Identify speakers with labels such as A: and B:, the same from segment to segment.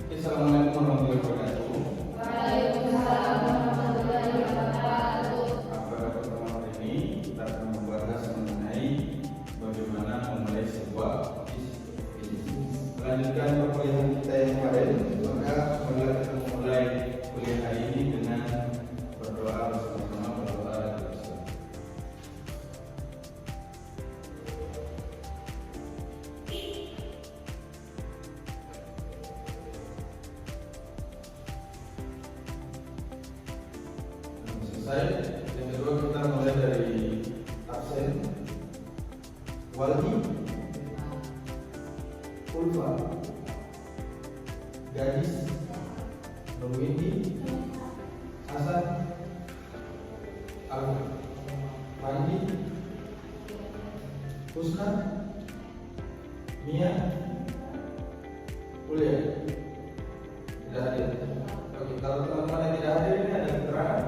A: Assalamualaikum warahmatullahi wabarakatuh.
B: Waalaikumsalam warahmatullahi wabarakatuh.
A: Pada pertemuan hari ini kita akan membahas mengenai bagaimana memulai sebuah bisnis. Melanjutkan perkuliahan kita yang kemarin, maka marilah kita memulai kuliah hari ini dengan berdoa bersama-sama, berdoa bersama. Selesai. Yang kedua kita mulai dari absen. Waldi, Ulfa, Gadis, Nurwindi, Hasan, Alfa, Mandi, Husna, Mia, Kuliah. Tidak hadir. Oke, kalau teman-teman yang tidak hadir ini ada keterangan.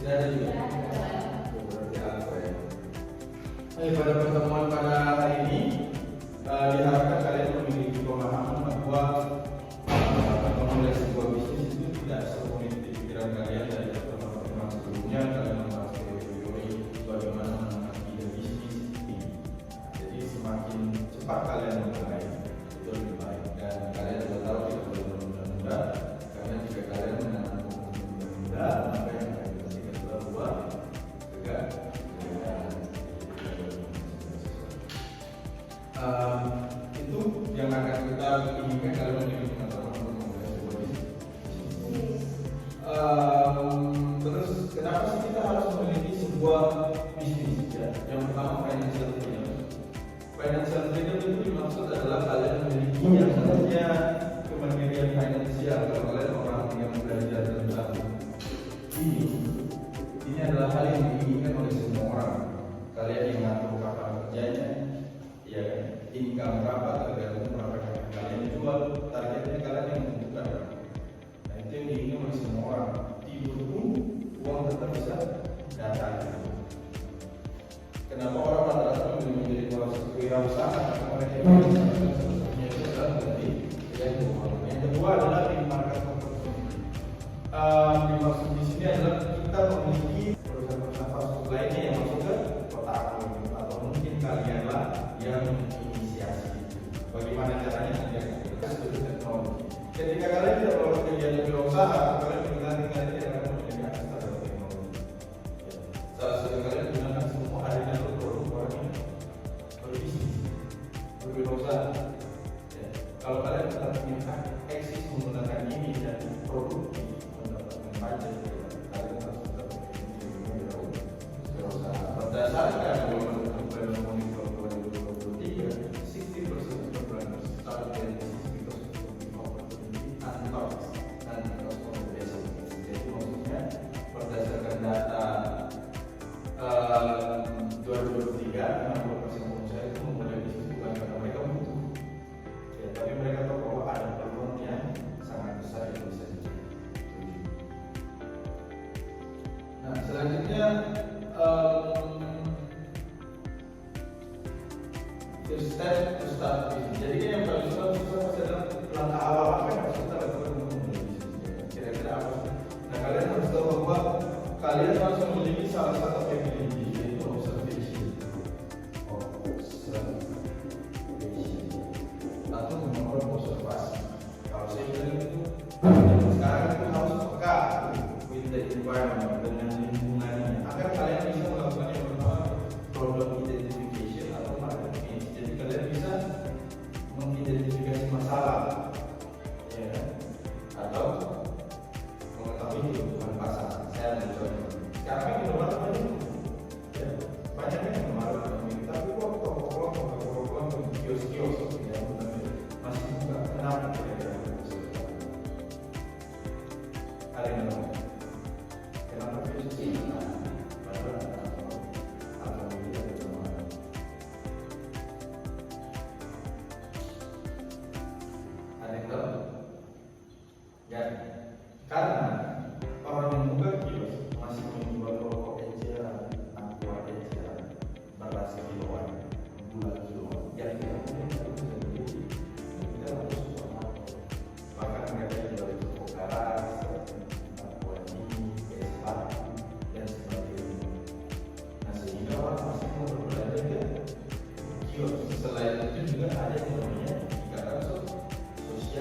A: Tidak ada juga. Berarti apa ya? Pada pertemuan pada hari ini diharapkan kalian memiliki pemahaman bahwa memulai sebuah bisnis itu tidak serumit di pikiran kalian dari pertemuan sebelumnya. Kalian membahas teori bagaimana menangani ide bisnis ini. Jadi semakin cepat kalian memulai itu lebih baik. Dan kalian juga tahu tidak boleh menunda-nunda, karena jika kalian menanam menunda maka yang akan dihasilkan adalah buah kegagalan. Itu yang akan kita inginkan kalau memiliki pengetahuan untuk memulai sebuah bisnis. Terus kenapa sih kita harus memiliki sebuah bisnis? Ya, yang pertama financial freedom. Financial freedom itu dimaksud adalah kalian memiliki yang namanya kemandirian finansial. Kalau kalian orang yang belajar tentang ini adalah hal yang diinginkan oleh semua orang. Kalian yang ngatur kapan kerjanya, ya kan? Income berapa tergantung berapa yang kalian jual, targetnya kalian yang menentukan. Nah itu yang diinginkan oleh semua orang. Tidur pun uang tetap bisa datang. Kenapa orang rata-rata menjadi wirausaha? Karena mereka sebenarnya itu adalah menjadi yang uang. Yang kedua adalah di market opportunity. Dimaksud di sini adalah kita memiliki perusahaan-perusahaan fast food lainnya yang masuk ke kota atau mungkin kalianlah yang inisiasi. Bagaimana caranya? Kita studi teknologi. Ketika kalian tidak melakukan kegiatan wirausaha, kalian menggunakan tidak akan menjadi akses terhadap teknologi. Salah satu kalian menggunakan semua adanya produk orang ini berbisnis, berwirausaha. Ya. Kalau kalian tetap punya eksis menggunakan ini dan produk ini mendapatkan pajak, kalian harus tetap memiliki wirausaha. Berdasarkan monitor 2023, 60% of entrepreneurs start their business because of opportunity and talks and because of the basic. Jadi maksudnya berdasarkan data 2023, 60% pengusaha itu memulai bisnis bukan karena mereka butuh, ya, tapi mereka tahu bahwa ada peluang yang sangat besar yang bisa dicapai. Nah selanjutnya step to start bisnis. Jadi yang paling susah adalah langkah awal apa yang harus kita lakukan untuk memulai bisnis. Kira-kira apa? Nah kalian harus tahu bahwa kalian harus memiliki salah satu ability, yaitu observation atau kemampuan observasi. Kalau saya bilang itu sekarang itu harus peka with the environment, dengan lingkungannya, agar kalian bisa melakukan yang bernama problem identification atau market niche. Jadi kalian bisa mengidentifikasi masalah, ya, atau mengetahui kebutuhan pasar. Saya ambil contoh. Sekarang ini orang banyak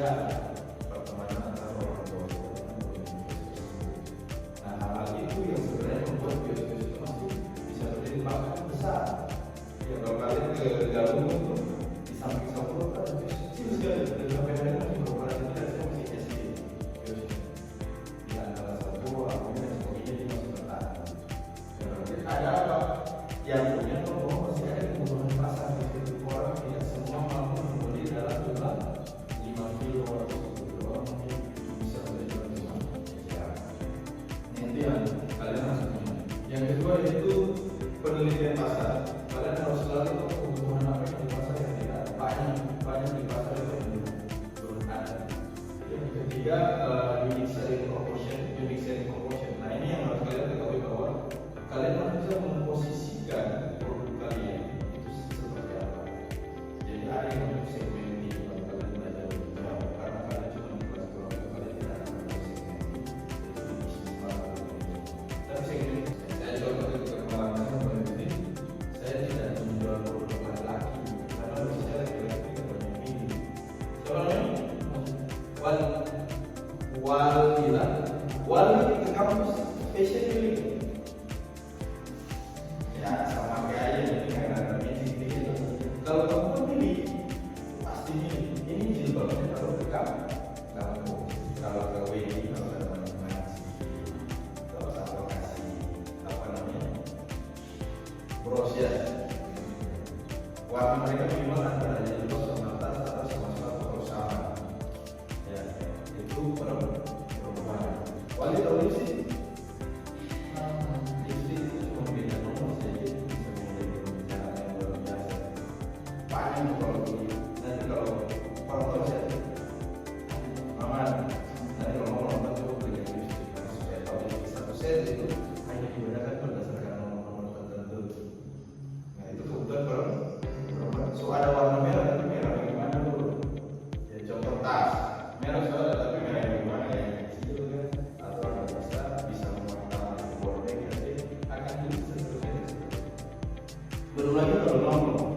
A: sosial, pertemanan antara orang tua dan murid. Nah, hal itu yang sebenarnya membuat kios-kios itu masih bisa berdiri bahkan besar. Ya, kalau kalian ke Galung itu di samping Sapuro ada kios kecil sekali, dan sampai hari ini beberapa hari tidak ada masih SD kiosnya. Di antara Sapuro, Amun dan sebagainya dia masih bertahan. Ada apa? Yang punya toko masih ada kebutuhan pasar di situ. Orang tidak semua mampu membeli dalam jumlah 5 kilo atau 10 kilo. Orang mungkin bisa beli dalam jumlah ya. Itu yang kalian harus punya. Yang kedua yaitu penelitian pasar. Kalian harus selalu tahu kebutuhan apa yang di pasar yang tidak ada. Banyak di pasar itu yang belum ada. Yang ketiga unique selling proportion. Nah, ini yang harus kalian ketahui bahwa kalian harus bisa memposisikan produk kalian itu seperti apa. Jadi ada yang untuk segmen ini kalau kalian belajar lebih jauh, karena kalian cuma di kelas kelompok, kalian tidak akan tahu segmen ini. Itu bisnis baru. Tapi segmen ini saya coba perkembangan seperti ini. Saya tidak menjual produk laki-laki karena usia laki-laki tidak banyak ini. Soalnya Wali ke kampus fashion week. Ya sama kayak aja jadi karena magic gitu. Kalau kamu pilih pasti ini jilbabnya kalau ke kamu, kalau ke wedding kalau ke teman-teman kalau sama kasih apa namanya brosur warna mereka minimal antara jilbab sama tas atau sama sepatu kalau sama ya itu perempuan. Wali tahu sih ada warna merah tapi merah bagaimana dulu ya contoh tas merah soalnya tapi merah yang gimana ya kecil kan atau ada bisa mewarnai bordeng nanti akan bisa seterusnya. Belum lagi kalau nongkrong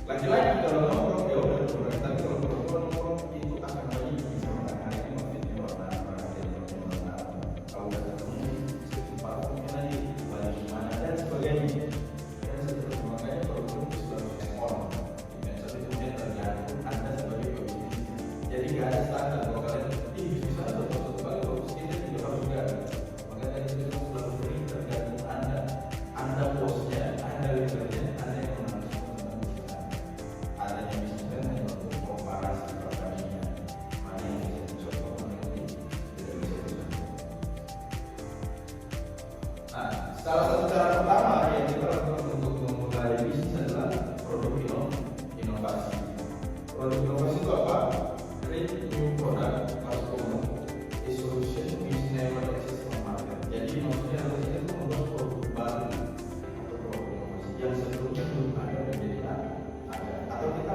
A: laki-laki kalau nongkrong ya udah berkurang, tapi kalau perempuan nongkrong itu akan lagi bisa mengenai motifnya warna apa jadi warna apa kalau udah ketemu sekitar mungkin lagi baju mana dan sebagainya dan seterusnya. Makanya perempuan itu selalu ekor tergantung Anda sebagai pemilik. Jadi nggak ada standar kalau kalian bisa atau satu kali bagus kita juga harus juga. Makanya itu selalu beri tergantung Anda bosnya, Anda leadernya, Anda yang menentukan. Ada yang bisa hanya untuk komparasi perbandingan mana yang bisa dicoba, mana yang tidak bisa dicoba. Nah, salah satu cara pertama yang kita lakukan untuk memulai bisnis adalah produk inovasi. Produk inovasi itu apa? Create new product, customer, a solution which never exists on market. Jadi maksudnya adalah kita itu membuat produk baru atau produk inovasi yang sebelumnya belum ada dan jadi ada. Atau kita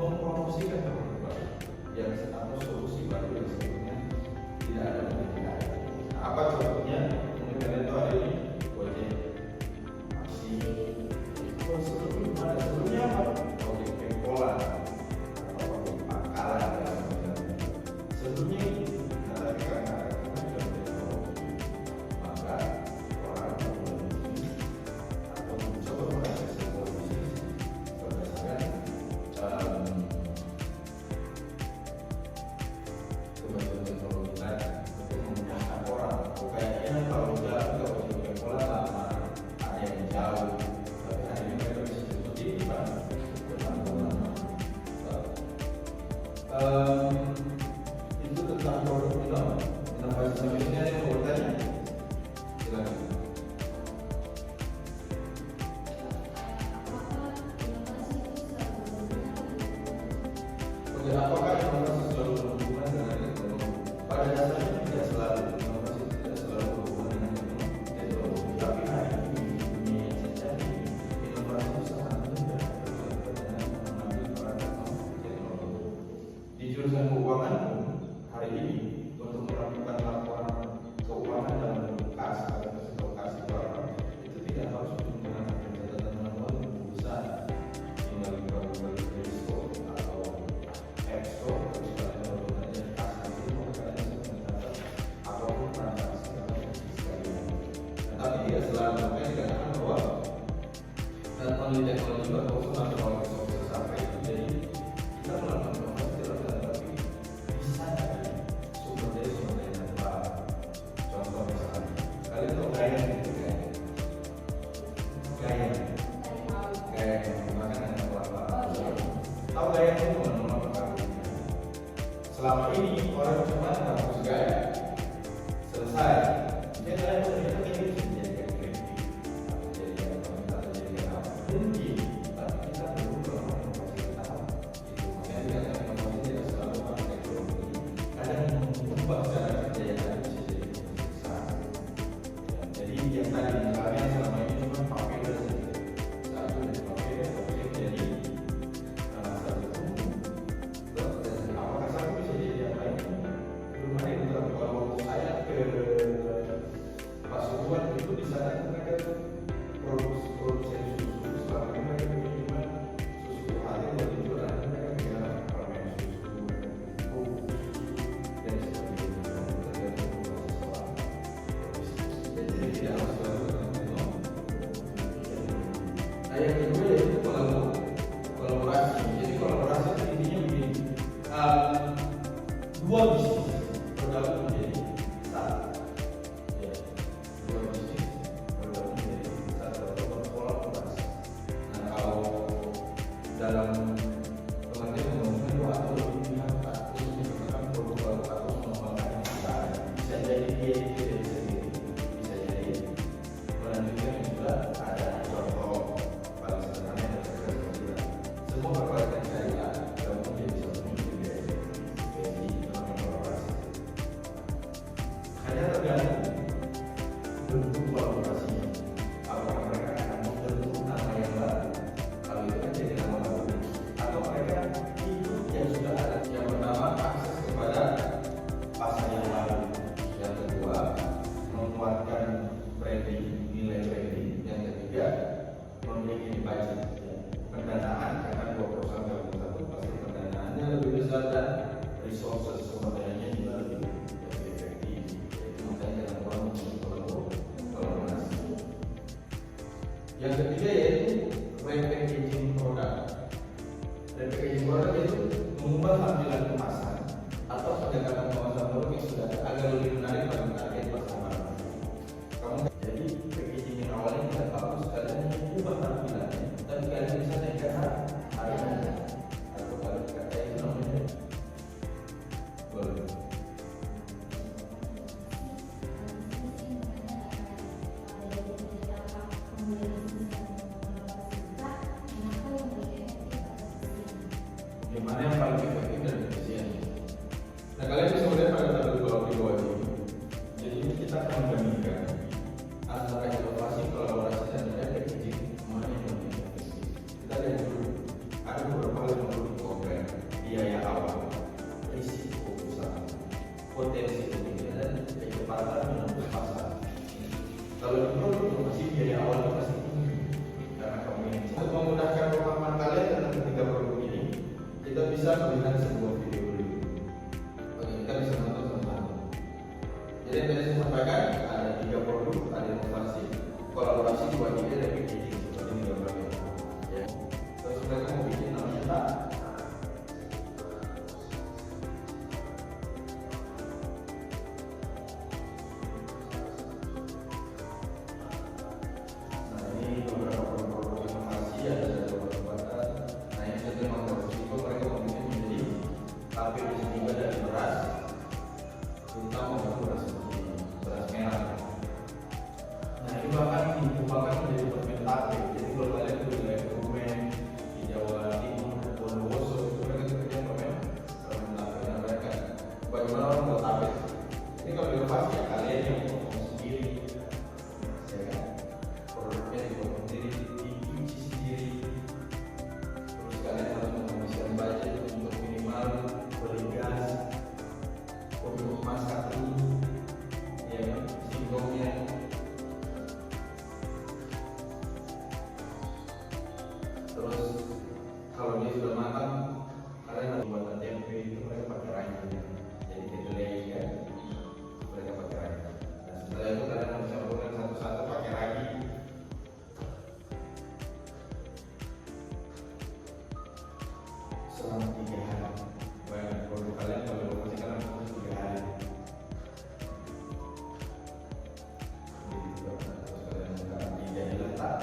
A: mempromosikan produk baru yang atau solusi baru yang sebelumnya tidak ada dan jadi ada. Apa contohnya? Mungkin kalian tahu ada ini Gojek, Taksi. Sebelumnya apa? Gojek Pengkolan. Sebelumnya tapi karena sudah teknologi maka orang memiliki atau mencoba mengakses teknologi berdasarkan kemajuan teknologi tadi untuk memudahkan orang. Kayaknya kalau jalan ke ujung pola lama ada yang jauh, tapi hari ini mereka bisa seperti ini Pak. Itu tentang produk inovasi. Selanjutnya yang mau bertanya silakan. Oke, apakah inovasi selalu berhubungan dengan ekonomi? Pada dasarnya tidak selalu. Inovasi tidak selalu berhubungan dengan ekonomi. Tapi hari ini dunia yang terjadi inovasi itu sangat mudah dengan mengambil peran teknologi. Di jurusan keuangan hari ini untuk melakukan laporan keuangan dalam bentuk kas atau kas keuangan itu tidak harus menggunakan pencatatan manual yang besar, tinggal dibuat risiko atau expo yang itu mengenal pengaruhnya. Selama ini orang cuma hapus gaya selesai. Dia nggak ternyata ini bisa dijadikan kritik, jadi komentar, jadi apa mungkin, tapi kita perlu melakukan inovasi tahap itu. Makanya kita inovasi tidak selalu pakai teknologi, kadang mengubah cara kerja yang tadi bisa jadi besar. Jadi yang tadi misalnya selama ini cuma pakai saja, satu dari pakai jadi satu terus dan apakah satu bisa jadi yang lain? Belum ada yang tahu. Kalau saya ke Pasuruan itu di sana mereka produsen susu, selama ini mereka cuma susu halal dan itu adalah mereka punya permen susu dan sebagainya. Tergantung soal bisnis. Jadi tidak harus selalu teknologi. Nah yang kedua yaitu kolaborasi. Jadi kolaborasi itu intinya begini, dua bisnis bergabung menjadi satu. Ya, dua bisnis bergabung menjadi satu atau berkolaborasi. Nah kalau dalam pengertian pembangunan dua atau lebih pihak atau menyebabkan produk atau mengembangkan yang kita ada, bisa jadi dia dari sendiri, bisa jadi melanjutkan yang sudah ada. Contoh paling sederhana yang kita semua berkaitan syariah gabung menjadi satu juga. Jadi namanya kolaborasi. Hanya tergantung bentuk kolaborasinya. Apakah mereka akan membentuk nama yang baru? Kalau itu kan jadi nama baru. Atau mereka ikut yang sudah ada. Yang pertama akses kepada pasar yang baru. Yang kedua menguatkan branding, nilai branding. Yang ketiga memiliki budget. Pendanaan karena dua perusahaan gabung satu pasti pendanaannya lebih besar dan resources sumber dayanya juga lebih efektif. Itu makanya dalam orang kolaborasi. Yang ketiga yaitu repackaging produk. Repackaging produk itu mengubah tampilan kemasan atau pendekatan kemasan produk yang sudah ada agar lebih menarik bagi target pasar. Jadi packaging yang awalnya tidak bagus, kalian mengubah tampilannya, tapi kalian bisa naikkan harganya. Atau kalau kata itu namanya boleh. Gimana yang paling efektif dan efisien? Nah kalian bisa melihat pada tabel di bawah ini. Jadi ini kita akan membandingkan antara inovasi, kolaborasi dan packaging mana yang lebih efektif. Kita lihat dulu. Ada beberapa hal yang perlu dikompar. Biaya awal, risiko usaha, potensi ketinggian dan kecepatan menembus pasar. Kalau di produk inovasi biaya awal itu pasti tinggi karena kamu ingin untuk memudahkan pemahaman kalian tentang ketiga produk ini, kita bisa melihat sebuah video dulu. Oke, kita bisa menonton sama-sama. Jadi yang tadi saya sampaikan ada 3 produk, ada inovasi, kolaborasi, 2 ide dan packaging seperti ini gambarnya. Ya. Terus mereka mau bikin namanya tak. Nah ini beberapa produk inovasi ada obat-obatan. Nah ini sudah memang risiko mereka membuat menjadi tape juga dari beras, terutama beras putih, beras merah. Nah ini bahkan dikembangkan menjadi permen tape. Jadi kalau kalian di wilayah Kebumen, di Jawa Timur, Bondowoso, itu mereka kerja permen tape. Nah mereka bagaimana orang buat tape? Ini kalau inovasi ya kalian yang potong sendiri, ya kan? Produknya dipotong sendiri, dicuci sendiri. Terus kalian harus menghabiskan budget untuk minimal beli gas untuk masak dulu, ya kan? Singkongnya. Terus kalau dia sudah matang, kalian harus buat tempe itu mereka pakai ranjang, jadi kedelai ya, mereka pakai ranjang. Dan setelah itu kalian harus campurkan satu-satu pakai ragi. Selama 3 hari. Bayangkan produk kalian kalau inovasi kalian harus 3 hari. Jadi terus kalian jadi letak.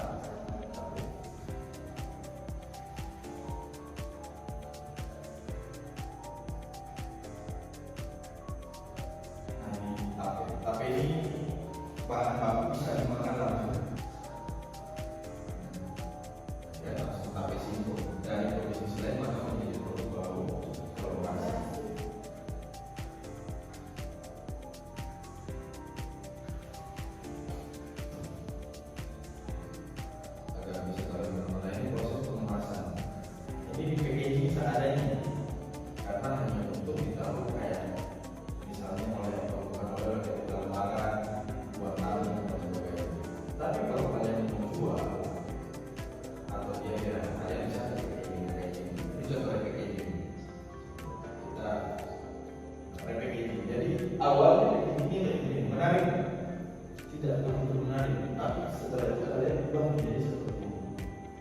A: berubah menjadi seperti ini.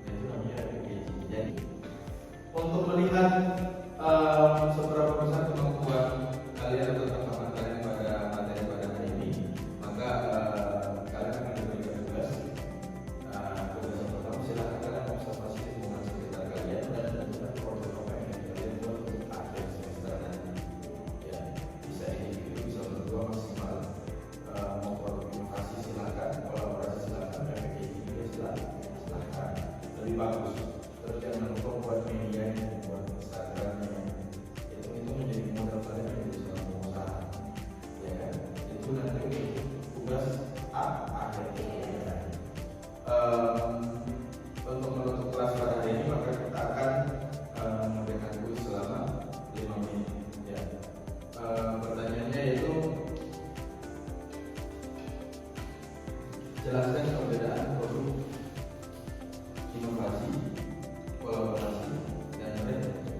A: Nah, itu namanya packaging. Jadi untuk melihat seberapa besar kemampuan kalian atau teman-teman kalian pada materi pada hari ini, maka kalian akan diberikan tugas. Tugas yang pertama, silakan kalian observasi lingkungan sekitar kalian dan tentukan proyek apa yang kalian buat untuk akhir semester nanti. Ya, bisa individu, bisa berdua maksimal. Mau produktivasi silakan, kolaborasi silakan, packaging juga silakan. Lebih bagus. Terus jangan lupa buat medianya, buat Instagramnya. Itu menjadi modal kalian yang bisa mengusaha. Ya kan? Itu nanti tugas akhir. Untuk menutup kelas pada hari ini, maka kita akan memberikan kuis selama 5 menit. Ya. Pertanyaannya yaitu jelaskan perbedaan produk inovasi, kolaborasi, dan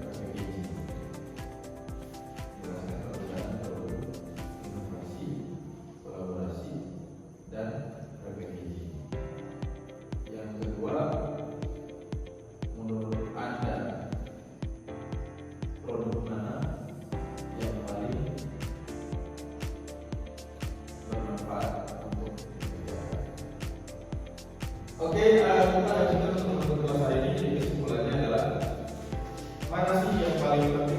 A: packaging. Jelaskan perbedaan produk inovasi, kolaborasi, dan packaging. Yang kedua, menurut Anda produk mana yang paling bermanfaat untuk dikerjakan? Oke, kita lanjutkan untuk kelas hari ini. Jadi kesimpulannya adalah mana sih yang paling penting